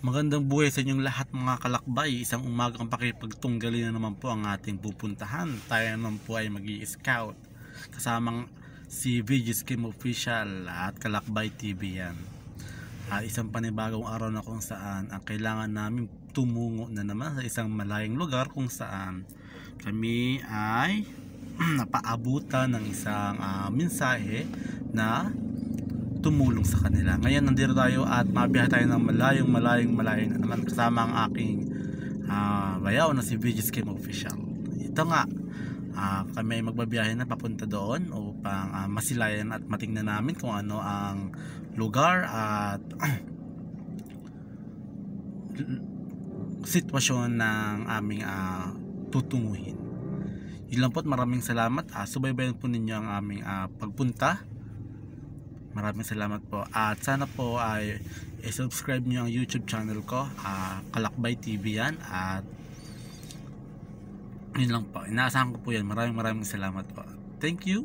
Magandang buhay sa inyong lahat mga kalakbay. Isang umagang pakipagtunggali na naman po ang ating pupuntahan. Tayo naman po ay mag-i-scout kasamang si VG's Game Official at Kalakbay TV yan. Isang panibagong araw na kung saan ang kailangan namin tumungo na naman sa isang malayong lugar kung saan kami ay napaabutan ng isang mensahe na tumulong sa kanila. Ngayon nandito tayo at mabiyahe tayo ng malayong na naman kasama ang aking bayaw na si VG's Game Official. Ito nga, kami ay magbabiyahe na papunta doon upang masilayan at matingnan namin kung ano ang lugar at sitwasyon ng aming tutunguhin. Yun lang po at maraming salamat. Subaybayan po ninyo ang aming pagpunta. Maraming salamat po at sana po ay i-subscribe nyo ang YouTube channel ko, Kalakbay TV yan, at yun lang po, inaasahan ko po yan. Maraming salamat po. Thank you.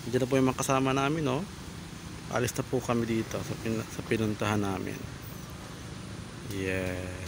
Diyan na po yung mga kasama namin, no? Alis na po kami dito sa pinuntahan namin. Yeah.